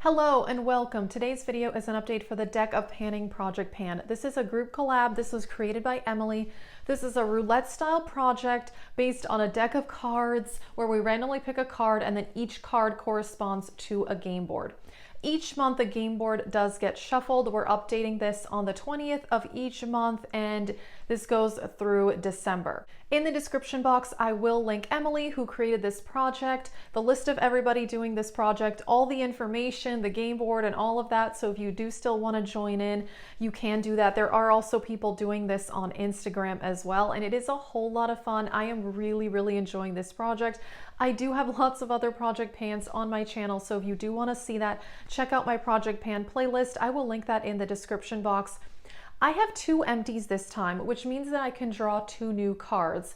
Hello and welcome. Today's video is an update for the Deck of Panning Project Pan. This is a group collab. This was created by Emily. This is a roulette style project based on a deck of cards where we randomly pick a card and then each card corresponds to a game board. Each month the game board does get shuffled. We're updating this on the 20th of each month and this goes through December. In the description box, I will link Emily, who created this project, the list of everybody doing this project, all the information, the game board and all of that. So if you do still want to join in, you can do that. There are also people doing this on Instagram as well, and it is a whole lot of fun. I am really enjoying this project. I do have lots of other project pans on my channel, so if you do want to see that, check out my project pan playlist. I will link that in the description box. I have 2 empties this time, which means that I can draw 2 new cards.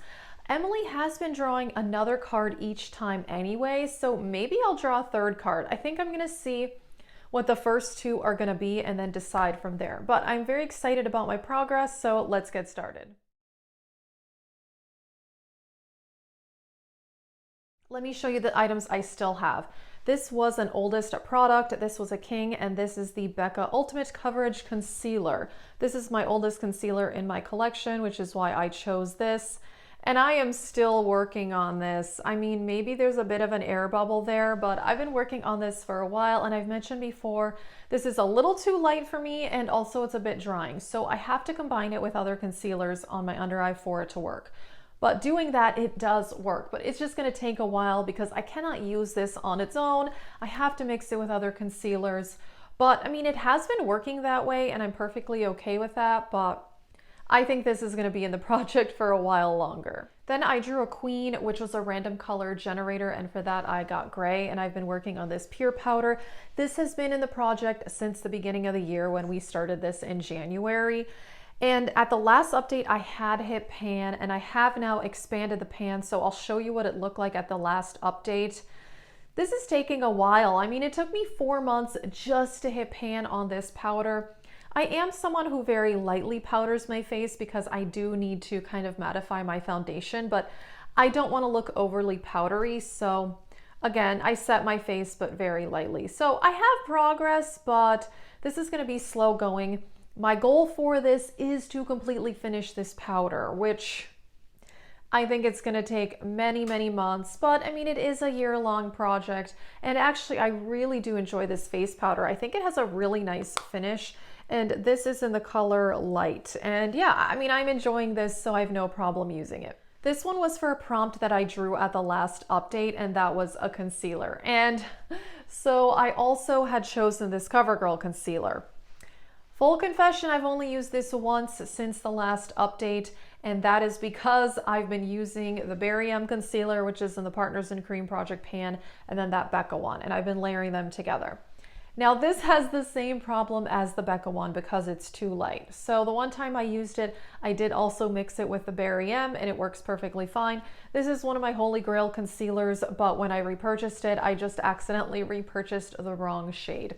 Emily has been drawing another card each time anyway, so maybe I'll draw a 3rd card. I think I'm going to see what the first 2 are going to be and then decide from there. But I'm very excited about my progress, so let's get started. Let me show you the items I still have. This was an oldest product. This was a king, and this is the Becca Ultimate Coverage Concealer. This is my oldest concealer in my collection, which is why I chose this. And I am still working on this. I mean, maybe there's a bit of an air bubble there, but I've been working on this for a while, and I've mentioned before, this is a little too light for me, and also it's a bit drying. So I have to combine it with other concealers on my under eye for it to work. But doing that, it does work, but it's just going to take a while because I cannot use this on its own. I have to mix it with other concealers. But I mean, it has been working that way and I'm perfectly okay with that, but I think this is going to be in the project for a while longer. Then I drew a queen, which was a random color generator, and for that I got gray, and I've been working on this pure powder. This has been in the project since the beginning of the year when we started this in January. And at the last update, I had hit pan, and I have now expanded the pan, so I'll show you what it looked like at the last update. This is taking a while. I mean, it took me 4 months just to hit pan on this powder. I am someone who very lightly powders my face because I do need to kind of mattify my foundation, but I don't want to look overly powdery, so again, I set my face, but very lightly. So I have progress, but this is going to be slow going. My goal for this is to completely finish this powder, which I think it's going to take many months, but I mean, it is a year-long project. And actually, I really do enjoy this face powder. I think it has a really nice finish, and this is in the color light. And yeah, I mean, I'm enjoying this, so I have no problem using it. This one was for a prompt that I drew at the last update, and that was a concealer. And so I also had chosen this CoverGirl concealer. Full confession, I've only used this once since the last update, and that is because I've been using the Berry M concealer, which is in the Partners in Cream project pan, and then that Becca one, and I've been layering them together. Now this has the same problem as the Becca one because it's too light. So the one time I used it, I did also mix it with the Berry M, and it works perfectly fine. This is one of my holy grail concealers, but when I repurchased it, I just accidentally repurchased the wrong shade.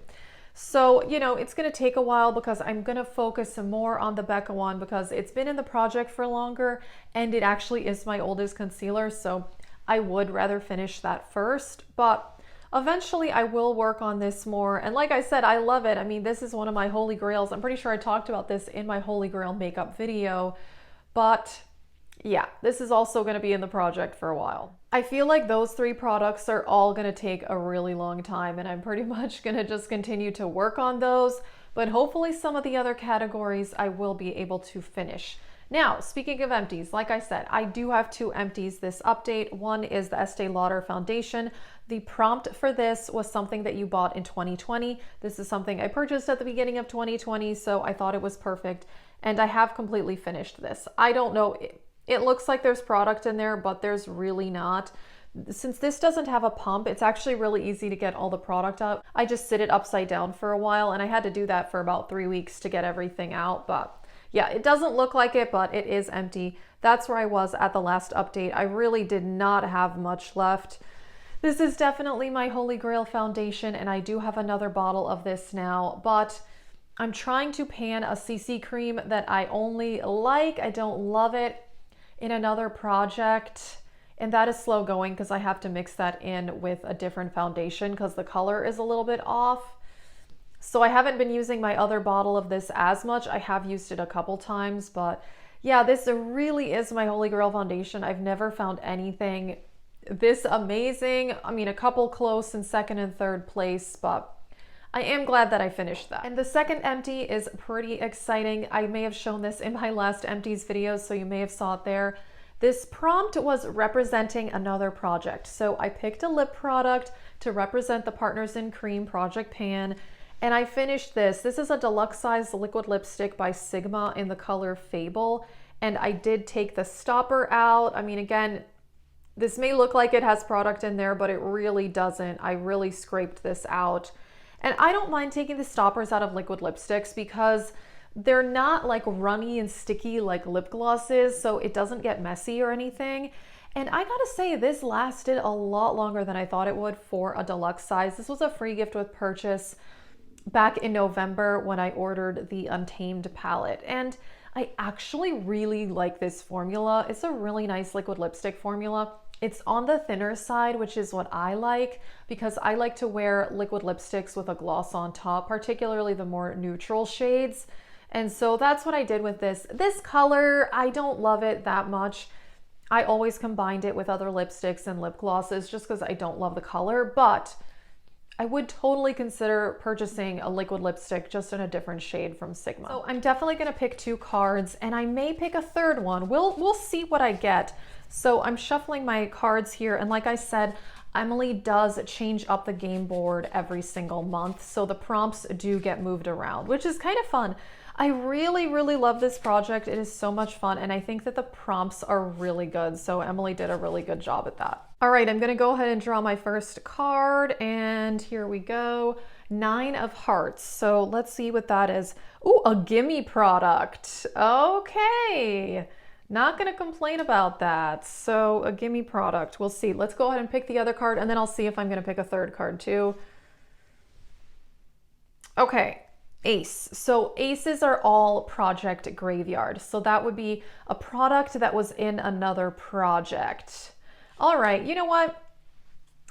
So, you know, it's going to take a while because I'm going to focus some more on the Becca one because it's been in the project for longer and it actually is my oldest concealer. So I would rather finish that first, but eventually I will work on this more. And like I said, I love it. I mean, this is one of my holy grails. I'm pretty sure I talked about this in my holy grail makeup video, but yeah, this is also going to be in the project for a while. I feel like those 3 products are all going to take a really long time, and I'm pretty much going to just continue to work on those, but hopefully some of the other categories I will be able to finish. Now, speaking of empties, like I said, I do have 2 empties this update. One is the Estee Lauder foundation. The prompt for this was something that you bought in 2020. This is something I purchased at the beginning of 2020, so I thought it was perfect, and I have completely finished this. I don't know, it looks like there's product in there, but there's really not. Since this doesn't have a pump, it's actually really easy to get all the product out. I just sit it upside down for a while, and I had to do that for about 3 weeks to get everything out. But yeah, it doesn't look like it, but it is empty. That's where I was at the last update. I really did not have much left. This is definitely my holy grail foundation, and I do have another bottle of this now, but I'm trying to pan a CC cream that I only like. I don't love it in another project. And that is slow going because I have to mix that in with a different foundation because the color is a little bit off. So I haven't been using my other bottle of this as much. I have used it a couple times, but yeah, this really is my holy grail foundation. I've never found anything this amazing. I mean, a couple close in second and third place, but I am glad that I finished that. And the second empty is pretty exciting. I may have shown this in my last empties videos, so you may have saw it there. This prompt was representing another project. So I picked a lip product to represent the Partners in Cream project pan, and I finished this. This is a deluxe size liquid lipstick by Sigma in the color Fable, and I did take the stopper out. I mean, again, this may look like it has product in there, but it really doesn't. I really scraped this out. And I don't mind taking the stoppers out of liquid lipsticks because they're not like runny and sticky like lip glosses, so it doesn't get messy or anything. And I gotta say, this lasted a lot longer than I thought it would for a deluxe size. This was a free gift with purchase back in November when I ordered the Untamed palette. And I actually really like this formula. It's a really nice liquid lipstick formula. It's on the thinner side, which is what I like because I like to wear liquid lipsticks with a gloss on top, particularly the more neutral shades. And so that's what I did with this. This color, I don't love it that much. I always combined it with other lipsticks and lip glosses just because I don't love the color, but I would totally consider purchasing a liquid lipstick just in a different shade from Sigma. So I'm definitely gonna pick 2 cards and I may pick a third one. We'll see what I get. So I'm shuffling my cards here, and like I said, Emily does change up the game board every single month, so the prompts do get moved around, which is kind of fun. I really, really love this project. It is so much fun, and I think that the prompts are really good, so Emily did a really good job at that. All right, I'm gonna go ahead and draw my first card, and here we go. 9 of Hearts. So let's see what that is. Ooh, a gimme product. Okay. Not gonna complain about that. So a gimme product, we'll see. Let's go ahead and pick the other card and then I'll see if I'm gonna pick a third card too. Okay, Ace. So aces are all project graveyard. So that would be a product that was in another project. All right, you know what?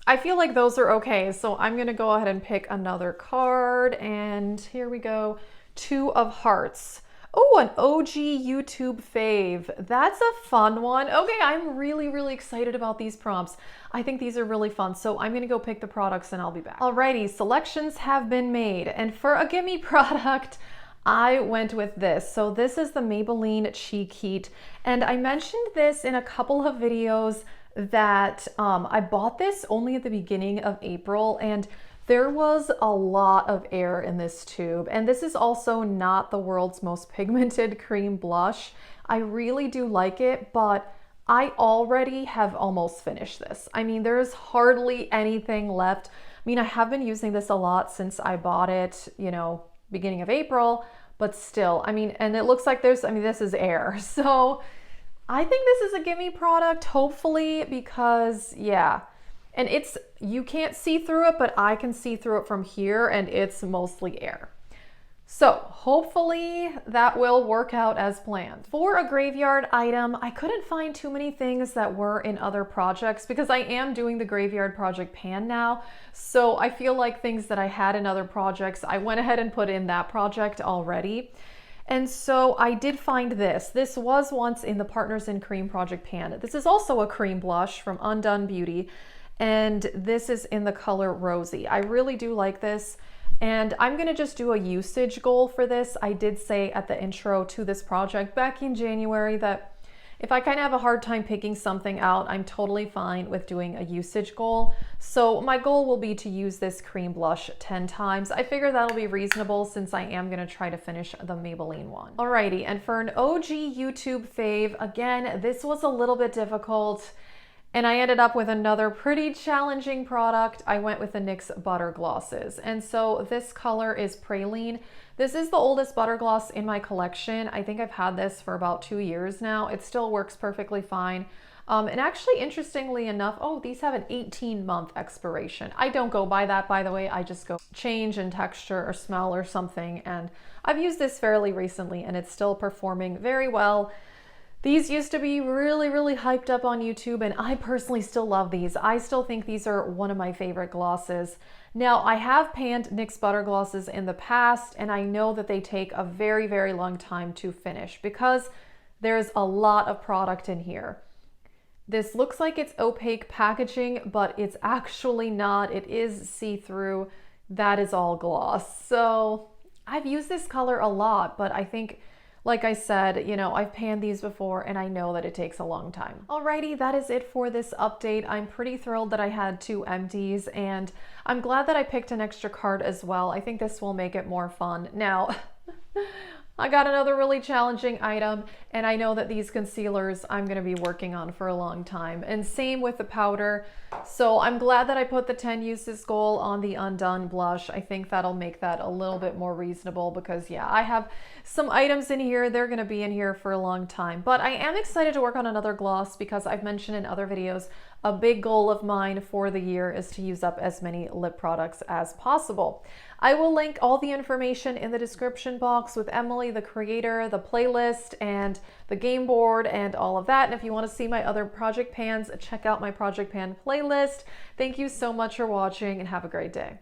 I feel like those are okay. So I'm gonna go ahead and pick another card, and here we go. 2 of Hearts. Oh, an OG YouTube fave. That's a fun one. Okay, I'm really, really excited about these prompts. I think these are really fun. So I'm gonna go pick the products and I'll be back. Alrighty, selections have been made. And for a gimme product, I went with this. So this is the Maybelline Cheek Heat. And I mentioned this in a couple of videos that I bought this only at the beginning of April, and there was a lot of air in this tube, and this is also not the world's most pigmented cream blush. I really do like it, but I already have almost finished this. I mean, there's hardly anything left. I mean, I have been using this a lot since I bought it, you know, beginning of April, but still, I mean, and it looks like there's, I mean, this is air. So I think this is a gimme product, hopefully, because yeah. And it's, you can't see through it, but I can see through it from here, and it's mostly air. So hopefully that will work out as planned. For a graveyard item, I couldn't find too many things that were in other projects because I am doing the graveyard project pan now. So I feel like things that I had in other projects, I went ahead and put in that project already. And so I did find this. This was once in the Partners in Cream project pan. This is also a cream blush from Undone Beauty, and this is in the color Rosy. I really do like this, and I'm gonna just do a usage goal for this. I did say at the intro to this project back in January that if I kind of have a hard time picking something out, I'm totally fine with doing a usage goal. So my goal will be to use this cream blush 10 times. I figure that'll be reasonable since I am gonna try to finish the Maybelline one. Alrighty, and for an OG YouTube fave, again, this was a little bit difficult, and I ended up with another pretty challenging product. I went with the NYX Butter Glosses. And so this color is Praline. This is the oldest butter gloss in my collection. I think I've had this for about 2 years now. It still works perfectly fine. And actually, interestingly enough, oh, these have an 18-month expiration. I don't go by that, by the way. I just go change in texture or smell or something. And I've used this fairly recently, and it's still performing very well. These used to be really, really hyped up on YouTube, and I personally still love these. I still think these are one of my favorite glosses. Now, I have panned Nyx Butter Glosses in the past, and I know that they take a very, very long time to finish because there's a lot of product in here. This looks like it's opaque packaging, but it's actually not. It is see-through. That is all gloss. So I've used this color a lot, but I think, like I said, you know, I've panned these before and I know that it takes a long time. Alrighty, that is it for this update. I'm pretty thrilled that I had 2 empties, and I'm glad that I picked an extra card as well. I think this will make it more fun. Now, I got another really challenging item, and I know that these concealers I'm going to be working on for a long time, and same with the powder. So I'm glad that I put the 10 uses goal on the Undone blush. I think that'll make that a little bit more reasonable because, yeah, I have some items in here. They're going to be in here for a long time, but I am excited to work on another gloss because I've mentioned in other videos a big goal of mine for the year is to use up as many lip products as possible. I will link all the information in the description box with Emily, the creator, the playlist, and the game board, and all of that. And if you want to see my other project pans, check out my project pan playlist. Thank you so much for watching, and have a great day.